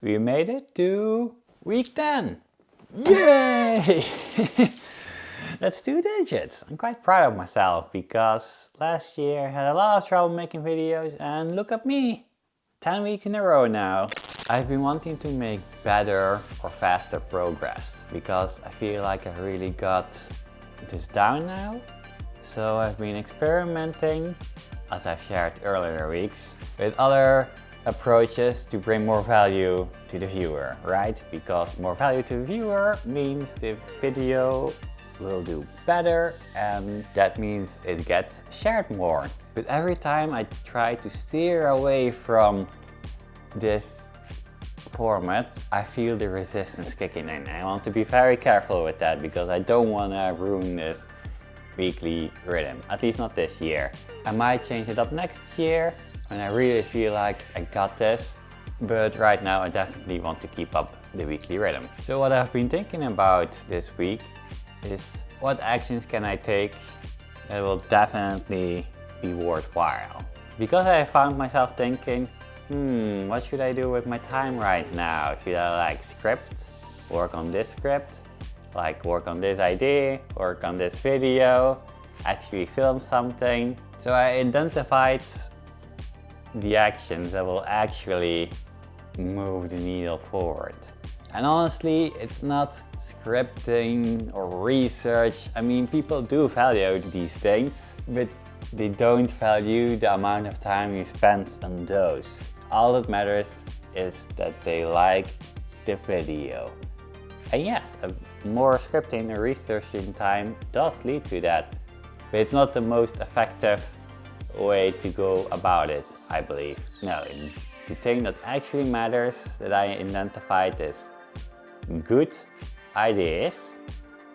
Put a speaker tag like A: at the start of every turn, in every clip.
A: We made it to week 10. Yay! That's 2 digits. I'm quite proud of myself because last year I had a lot of trouble making videos and look at me. 10 weeks in a row now. I've been wanting to make better or faster progress because I feel like I really got this down now. So I've been experimenting, as I've shared earlier weeks, with other approaches to bring more value to the viewer, right? Because more value to the viewer means the video will do better and that means it gets shared more. But every time I try to steer away from this format, I feel the resistance kicking in. I want to be very careful with that because I don't want to ruin this weekly rhythm, at least not this year. I might change it up next year when I really feel like I got this, but right now I definitely want to keep up the weekly rhythm. So what I've been thinking about this week is what actions can I take that will definitely be worthwhile. Because I found myself thinking, what should I do with my time right now? Should I work on this script, work on this idea, work on this video, actually film something? So I identified the actions that will actually move the needle forward. And honestly, it's not scripting or research. I mean, people do value these things, but they don't value the amount of time you spend on those. All that matters is that they like the video. And yes, more scripting and researching time does lead to that, but it's not the most effective way to go about it, I believe. No, the thing that actually matters that I identified is good ideas,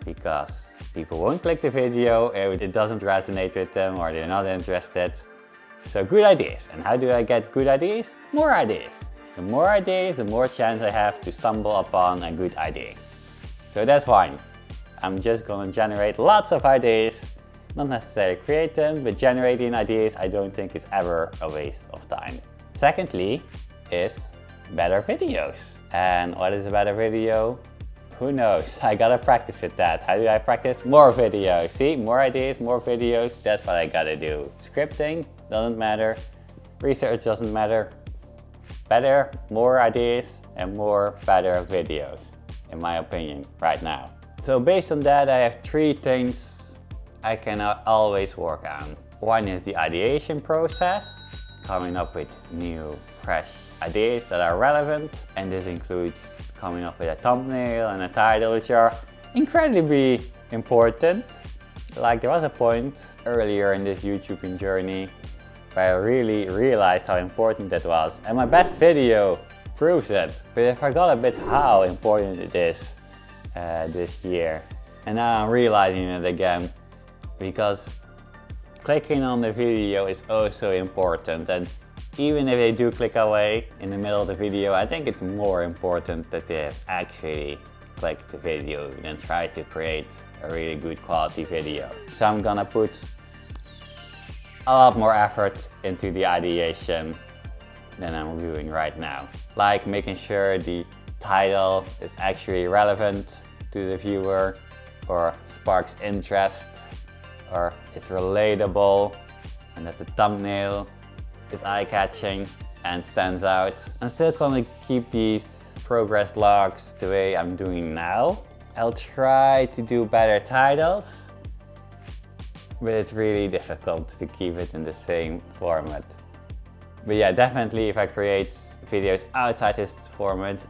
A: because people won't click the video if it doesn't resonate with them or they're not interested. So good ideas. And how do I get good ideas? More ideas. The more ideas, the more chance I have to stumble upon a good idea. So that's fine. I'm just gonna generate lots of ideas. Not necessarily create them, but generating ideas I don't think is ever a waste of time. Secondly is better videos. And what is a better video? Who knows? I gotta practice with that. How do I practice? More videos. See, more ideas, more videos, that's what I gotta do. Scripting doesn't matter, research doesn't matter. Better, more ideas and more better videos, in my opinion, right now. So based on that, I have 3 things I can always work on. One is the ideation process, coming up with new, fresh ideas that are relevant. And this includes coming up with a thumbnail and a title, which are incredibly important. There was a point earlier in this YouTube journey where I really realized how important that was. And my best video proves it. But I forgot a bit how important it is this year. And now I'm realizing it again, because clicking on the video is also important. And even if they do click away in the middle of the video, I think it's more important that they have actually clicked the video than try to create a really good quality video. So I'm gonna put a lot more effort into the ideation than I'm doing right now. Like making sure the title is actually relevant to the viewer, or sparks interest, or is relatable, and that the thumbnail is eye-catching and stands out. I'm still gonna keep these progress logs the way I'm doing now. I'll try to do better titles, but it's really difficult to keep it in the same format. But yeah, definitely if I create videos outside this format,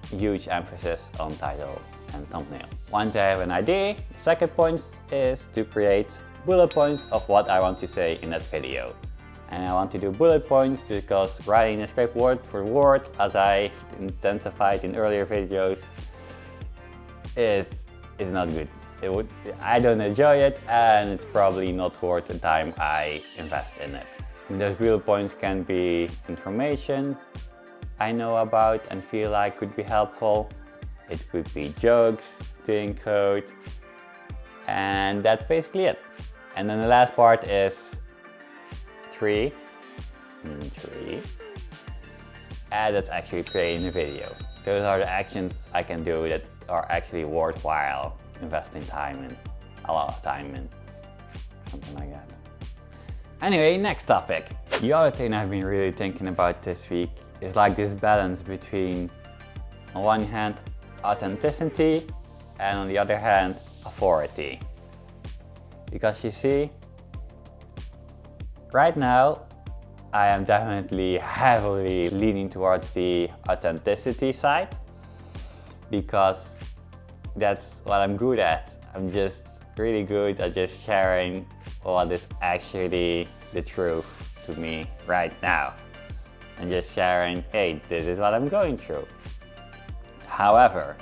A: huge emphasis on title and thumbnail. Once I have an idea, the second point is to create bullet points of what I want to say in that video. And I want to do bullet points because writing a script word for word, as I identified in earlier videos, is not good. I don't enjoy it, and it's probably not worth the time I invest in it. And those bullet points can be information I know about and feel like could be helpful. It could be jokes to encode, and that's basically it. And then the last part is 3 and that's actually creating a video. Those are the actions I can do that are actually worthwhile investing time in, a lot of time in, something like that. Anyway, next topic. The other thing I've been really thinking about this week is like this balance between, on one hand, authenticity, and on the other hand, authority. Because you see, right now, I am definitely heavily leaning towards the authenticity side, because that's what I'm good at. I'm just really good at just sharing what is actually the truth to me right now. And just sharing, hey, this is what I'm going through. However,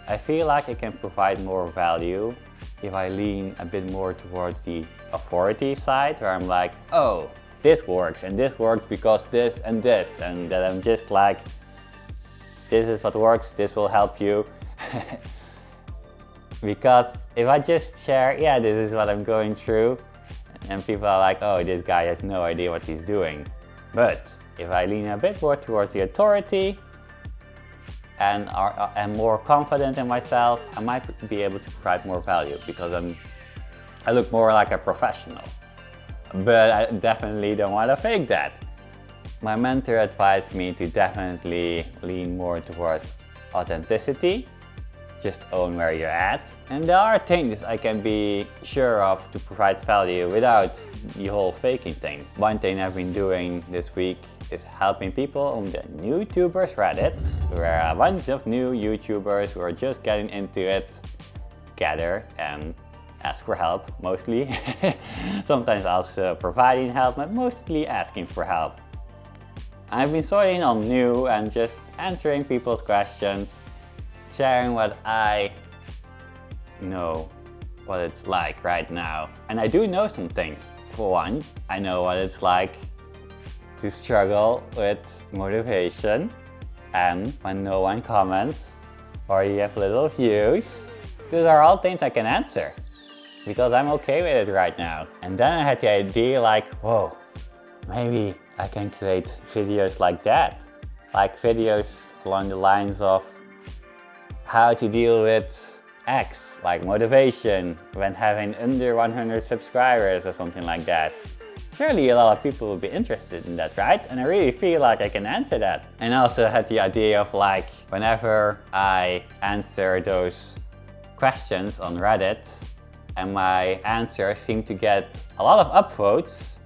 A: I feel like I can provide more value if I lean a bit more towards the authority side, where I'm like, oh, this works and this works because this, and that I'm just like, this is what works, this will help you. Because if I just share, yeah, this is what I'm going through, and people are like, oh, this guy has no idea what he's doing. But if I lean a bit more towards the authority and am more confident in myself, I might be able to provide more value, because I look more like a professional. But I definitely don't want to fake that. My mentor advised me to definitely lean more towards authenticity. Just own where you're at. And there are things I can be sure of to provide value without the whole faking thing. One thing I've been doing this week is helping people on the YouTubers Reddit, where a bunch of new YouTubers who are just getting into it gather and ask for help, mostly. Sometimes also providing help, but mostly asking for help. I've been sorting on new and just answering people's questions, sharing what I know, what it's like right now. And I do know some things. For one, I know what it's like to struggle with motivation, and when no one comments or you have little views. Those are all things I can answer, because I'm okay with it right now. And then I had the idea like, whoa, maybe I can create videos like that. Like videos along the lines of how to deal with X, like motivation when having under 100 subscribers or something like that. Surely a lot of people will be interested in that, right? And I really feel like I can answer that. And I also had the idea of like, whenever I answer those questions on Reddit and my answers seem to get a lot of upvotes,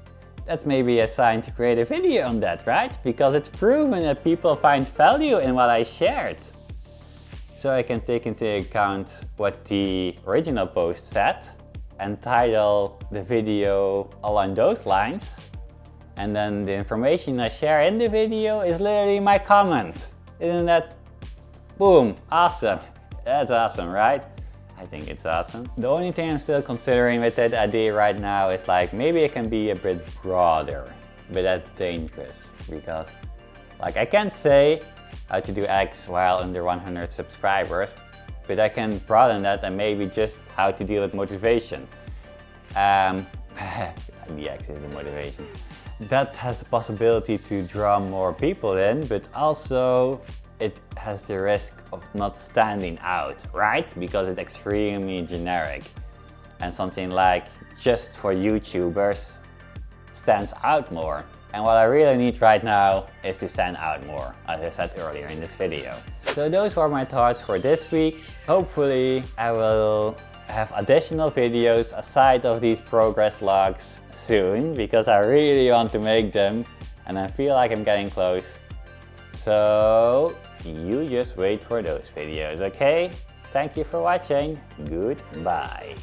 A: that's maybe a sign to create a video on that, right? Because it's proven that people find value in what I shared. So I can take into account what the original post said and title the video along those lines. And then the information I share in the video is literally my comment. Isn't that, boom, awesome? That's awesome, right? I think it's awesome. The only thing I'm still considering with that idea right now is like, maybe it can be a bit broader, but that's dangerous, because like I can't say how to do X while under 100 subscribers, but I can broaden that and maybe just how to deal with motivation. The X is the motivation. That has the possibility to draw more people in, but also it has the risk of not standing out, right? Because it's extremely generic. And something like just for YouTubers stands out more. And what I really need right now is to stand out more, as I said earlier in this video. So those were my thoughts for this week. Hopefully I will have additional videos aside of these progress logs soon, because I really want to make them and I feel like I'm getting close. So you just wait for those videos, okay? Thank you for watching. Goodbye.